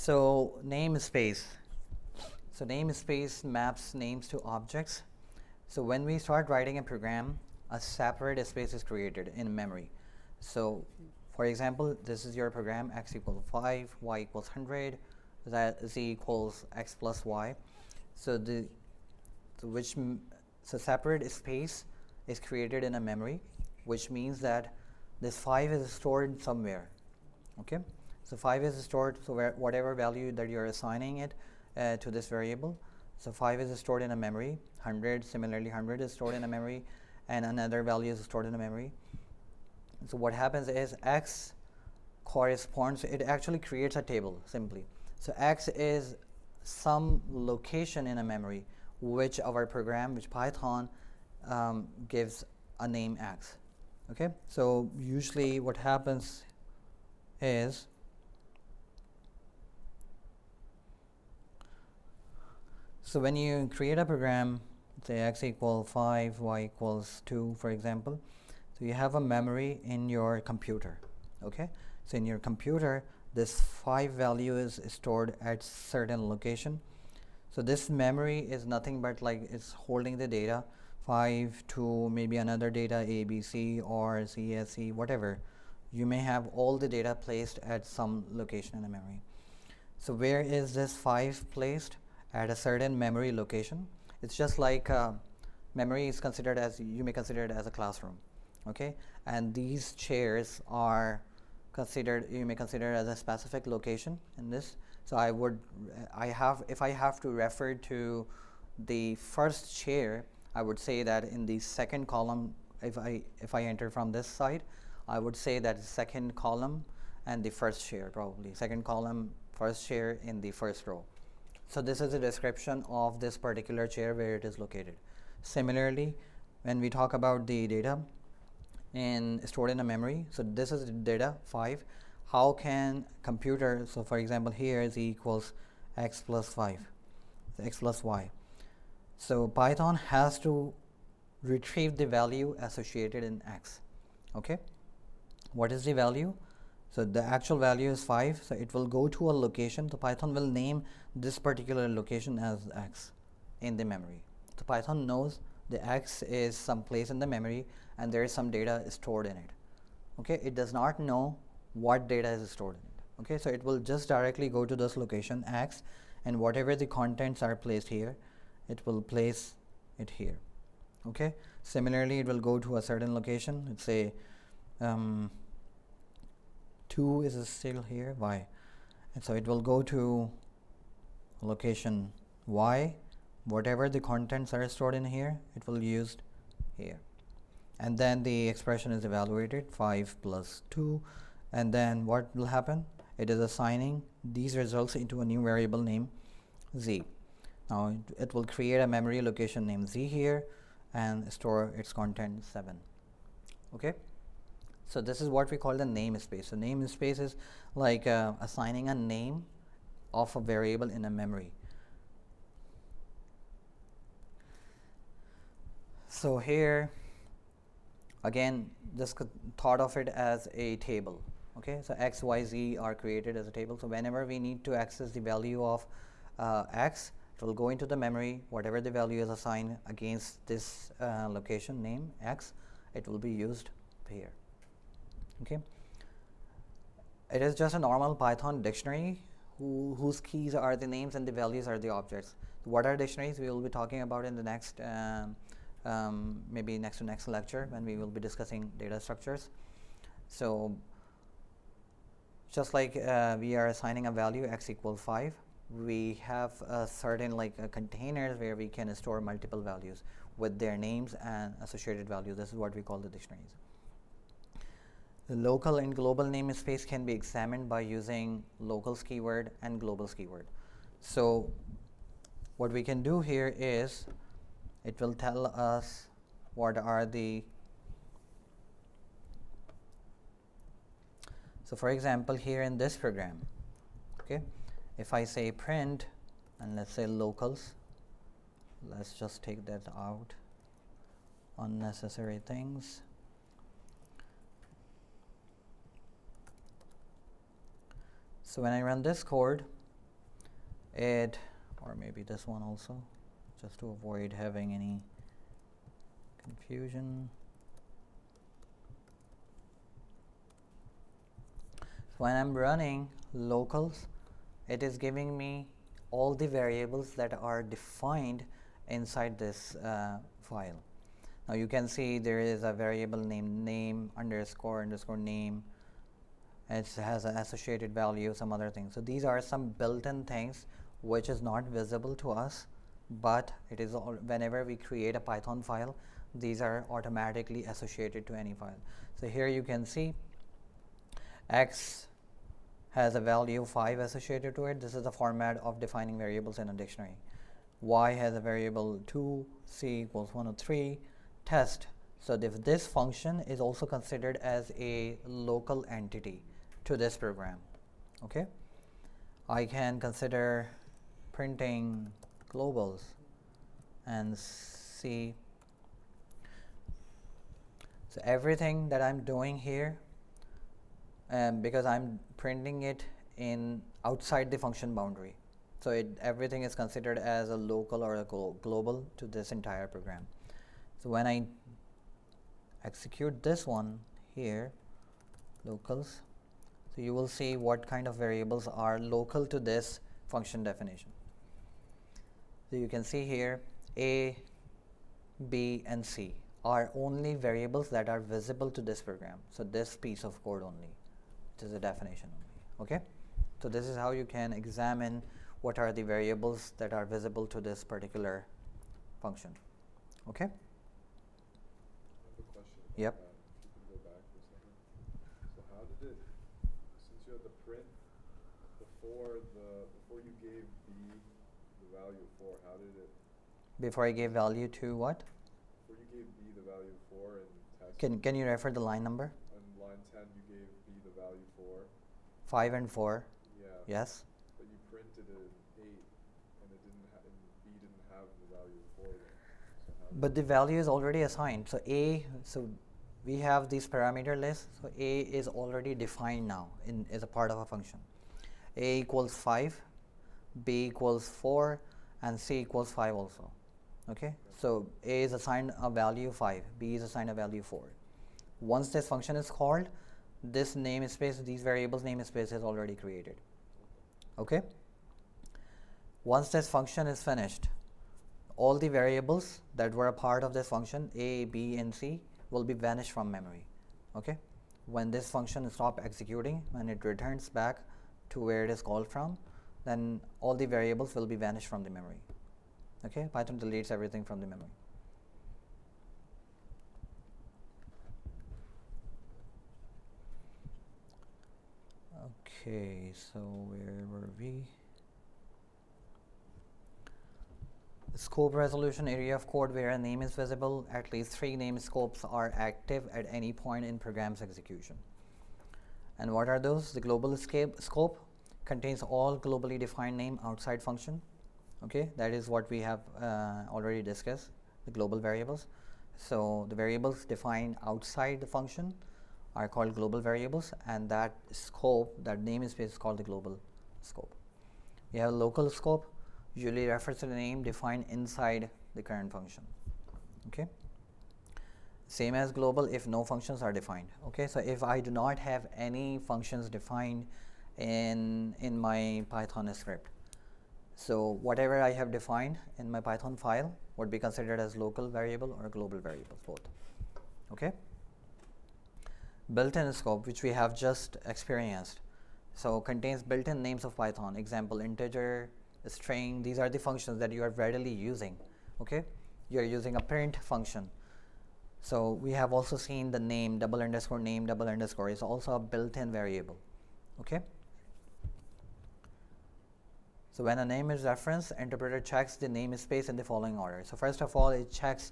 So namespace. So namespace maps names to objects. So when we start writing a program, a separate space is created in memory. So for example, this is your program: x equals 5, y equals 100, that z equals x plus y. So so separate space is created in a memory, which means that this 5 is stored somewhere. Okay, so 5 is stored, so whatever value that you're assigning it to this variable, so 5 is stored in a memory. 100, similarly 100 is stored in a memory, and another value is stored in a memory. So what happens is x corresponds, it actually creates a table simply. So x is some location in a memory which our program, which Python gives a name x. Okay, so usually what happens is so when you create a program, say x equals 5, y equals 2, for example, so you have a memory in your computer. Okay, so in your computer, this 5 value is stored at certain location. So this memory is nothing but like it's holding the data 5 to maybe another data ABC or CSC, whatever. You may have all the data placed at some location in the memory. So where is this 5 placed? At a certain memory location. It's just like memory is considered as, you may consider it as a classroom. Okay, and these chairs are considered, you may consider as a specific location in this. So if I have to refer to the first chair, I would say that in the second column, if I enter from this side, I would say that the second column and the first chair, probably second column, first chair in the first row. So this is a description of this particular chair where it is located. Similarly, when we talk about the data stored in a memory, so this is the data 5. How can computer, so for example here z equals x plus 5, so x plus y. So Python has to retrieve the value associated in x. Okay, what is the value? So the actual value is 5, so it will go to a location. So Python will name this particular location as x in the memory. So Python knows the x is some place in the memory and there is some data stored in it. Okay, it does not know what data is stored in it. Okay, so it will just directly go to this location x, and whatever the contents are placed here, it will place it here. Okay, similarly it will go to a certain location. Let's say 2 is still here, y, and so it will go to location y. Whatever the contents are stored in here, it will use here, and then the expression is evaluated 5 plus 2, and then what will happen? It is assigning these results into a new variable named z. Now it will create a memory location named z here and store its content 7. Okay, so this is what we call the namespace. So namespace is like assigning a name of a variable in a memory. So here again, just thought of it as a table. Okay, so x, y, z are created as a table. So whenever we need to access the value of x, it will go into the memory. Whatever the value is assigned against this location name x, it will be used here. Okay, it is just a normal Python dictionary whose keys are the names and the values are the objects. What are dictionaries? We will be talking about in the next maybe next to next lecture when we will be discussing data structures. So just like we are assigning a value x equals 5, we have a certain containers where we can store multiple values with their names and associated values. This is what we call the dictionaries. The local and global namespace can be examined by using locals keyword and globals keyword. So what we can do here is it will tell us what are the, so for example here in this program, okay, if I say print and let's say locals, let's just take that out, unnecessary things. So when I run this code, it, or maybe this one also, just to avoid having any confusion. So when I'm running locals, it is giving me all the variables that are defined inside this file. Now you can see there is a variable named name underscore name. It has an associated value, some other things. So these are some built-in things which is not visible to us, but it is all, whenever we create a Python file, these are automatically associated to any file. So here you can see X has a value 5 associated to it. This is the format of defining variables in a dictionary. Y has a variable 2, C equals 103, test. So this function is also considered as a local entity to this program. Okay, I can consider printing globals and see. So everything that I'm doing here, because I'm printing it in outside the function boundary, so everything is considered as a local or a global to this entire program. So when I execute this one here, locals, so you will see what kind of variables are local to this function definition. So you can see here A, B, and C are only variables that are visible to this program. So this piece of code only, which is a definition only. Okay, so this is how you can examine what are the variables that are visible to this particular function. Okay. Yep. If you can go back for a second. So how did it, since you had the print before you gave B the value of 4, how did it? Before I gave value to what? Before you gave B the value of 4 and test. Can you refer the line number? On line 10 you gave B the value 4. 5 and 4. Yeah. Yes. But you printed an 8 and it didn't and B didn't have the value of 4 then. So how But the value is already assigned. So we have this parameter list. So A is already defined now as a part of a function. A equals 5, B equals 4, and C equals 5 also. Okay. So A is assigned a value 5, B is assigned a value 4. Once this function is called, this namespace, these variables namespace is already created. Okay. Once this function is finished, all the variables that were a part of this function, A, B, and C, will be vanished from memory. Okay. When this function stops executing, when it returns back to where it is called from, then all the variables will be vanished from the memory. Okay. Python deletes everything from the memory. Okay, so where were we? Scope resolution, area of code where a name is visible. At least 3 name scopes are active at any point in program's execution. And what are those? The global scope contains all globally defined name outside function. Okay, that is what we have already discussed, the global variables. So the variables defined outside the function are called global variables, and that scope, that namespace, is called the global scope. We have a local scope, usually refers to the name defined inside the current function. Okay. Same as global if no functions are defined. Okay, so if I do not have any functions defined in my Python script, so whatever I have defined in my Python file would be considered as local variable or global variable, both. Okay. Built-in scope, which we have just experienced, so contains built-in names of Python. Example, integer, string. These are the functions that you are readily using. Okay, you are using a print function. So we have also seen the name, double underscore name, double underscore is also a built-in variable. Okay. So when a name is referenced, interpreter checks the namespace in the following order. So first of all, it checks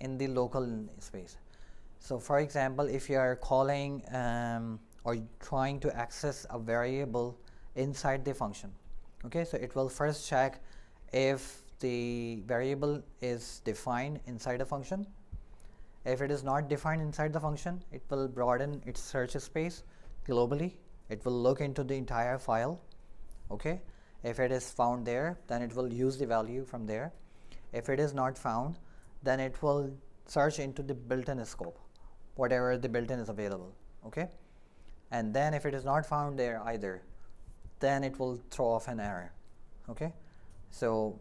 in the local space. So for example, if you are calling or trying to access a variable inside the function, okay, so it will first check if the variable is defined inside the function. If it is not defined inside the function, it will broaden its search space globally. It will look into the entire file, okay, If it is found there, then it will use the value from there. If it is not found, then it will search into the built-in scope, whatever the built-in is available. Okay, and then if it is not found there either, then it will throw off an error. Okay, so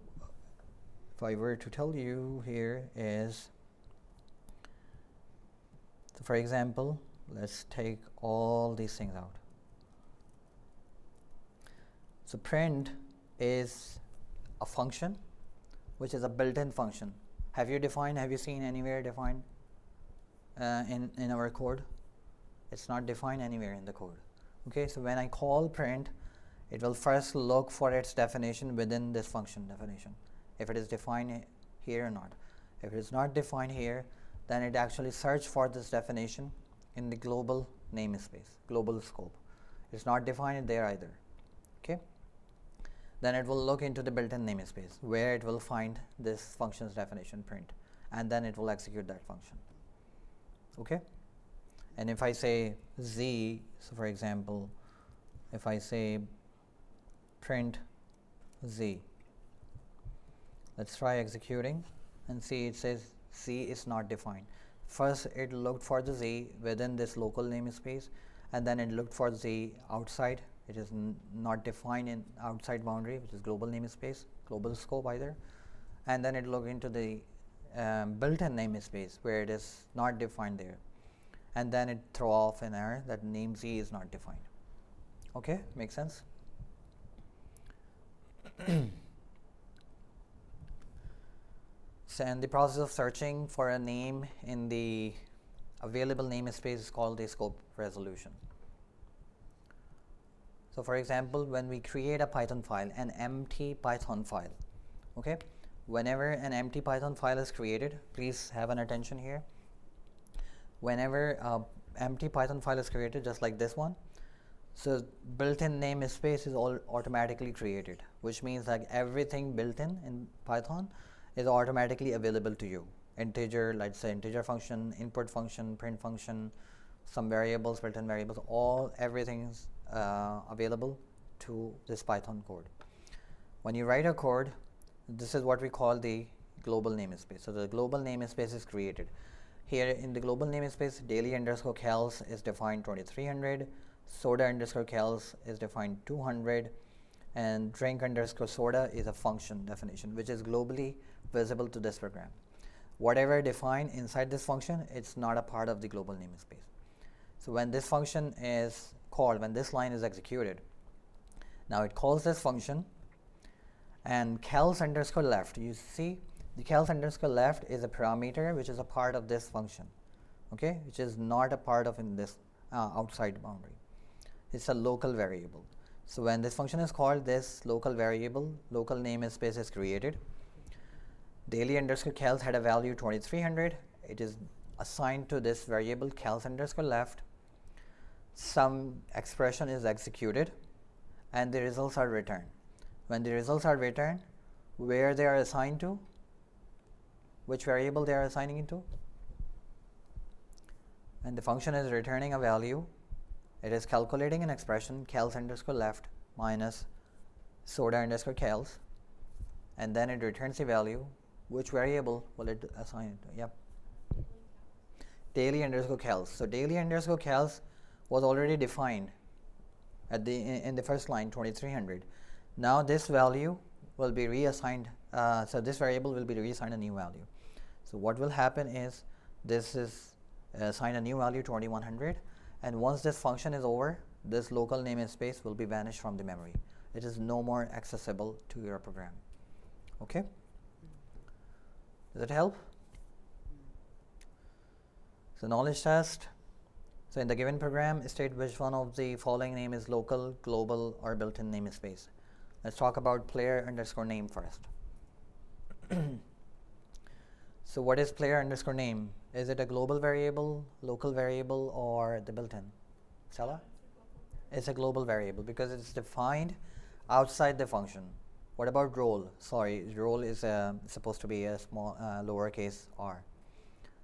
if I were to tell you here is, so for example, let's take all these things out. So print is a function which is a built-in function. Have you seen anywhere defined in our code? It's not defined anywhere in the code. Okay, so when I call print, it will first look for its definition within this function definition, if it is defined here or not. If it is not defined here, then it actually search for this definition in the global namespace, global scope. It's not defined there either. Okay, then it will look into the built-in namespace where it will find this function's definition print, and then it will execute that function. Okay, and if I say z, so for example, if I say print z, let's try executing and see. It says z is not defined. First it looked for the z within this local namespace, and then it looked for z outside. It is not defined in outside boundary, which is global namespace, global scope either, and then it looked into the built-in namespace where it is not defined there, and then it throw off an error that name z is not defined. Okay, makes sense? So, and the process of searching for a name in the available namespace is called the scope resolution. So, for example, when we create a Python file, an empty Python file, okay, whenever an empty Python file is created, please have an attention here. Whenever an empty Python file is created, just like this one, so built-in namespace is all automatically created, which means like everything built-in Python is automatically available to you. Integer, let's say integer function, input function, print function, some variables, built-in variables, everything is available to this Python code. When you write a code, this is what we call the global namespace. So the global namespace is created. Here in the global namespace, daily_cals is defined 2300, soda_cals is defined 200, and drink_soda is a function definition which is globally visible to this program. Whatever defined inside this function, it's not a part of the global namespace. So when this function is called, when this line is executed, now it calls this function, and _left, you see the _left is a parameter which is a part of this function, okay, which is not a part of in this outside boundary. It's a local variable. So when this function is called, this local variable, local namespace is created. Daily_cals had a value 2300. It is assigned to this variable _left. Some expression is executed, and the results are returned. When the results are returned, where they are assigned to, which variable they are assigning it to, and the function is returning a value. It is calculating an expression _left minus soda_cals, and then it returns the value. Which variable will it assign it to? Yep. Daily_cals. So daily_cals was already defined at in the first line 2300. Now this value will be reassigned. So this variable will be reassigned a new value. So what will happen is this is assigned a new value 2100, and once this function is over, this local namespace will be vanished from the memory. It is no more accessible to your program. Okay? Does it help? So knowledge test. So in the given program, state which one of the following name is local, global, or built-in namespace. Let's talk about player_name first. So what is player_name? Is it a global variable, local variable, or the built-in? Stella? It's a global variable because it's defined outside the function. What about role? Sorry, role is supposed to be a small lowercase r.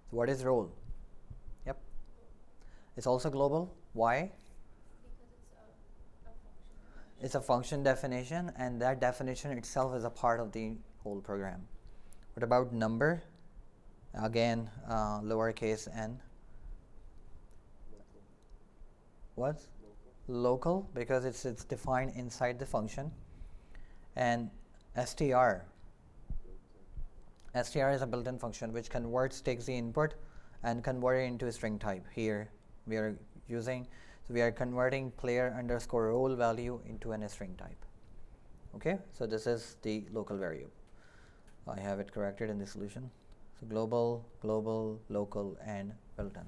So what is role? Yep. It's also global. Why? Because it's a function. It's a function definition, and that definition itself is a part of the whole program. What about number? Again, lowercase n. What? Local, because it's defined inside the function. And str. str is a built-in function which takes the input and convert it into a string type. Here we are converting player underscore role value into a string type. Okay, so this is the local variable. I have it corrected in the solution. So global, local, and built-in.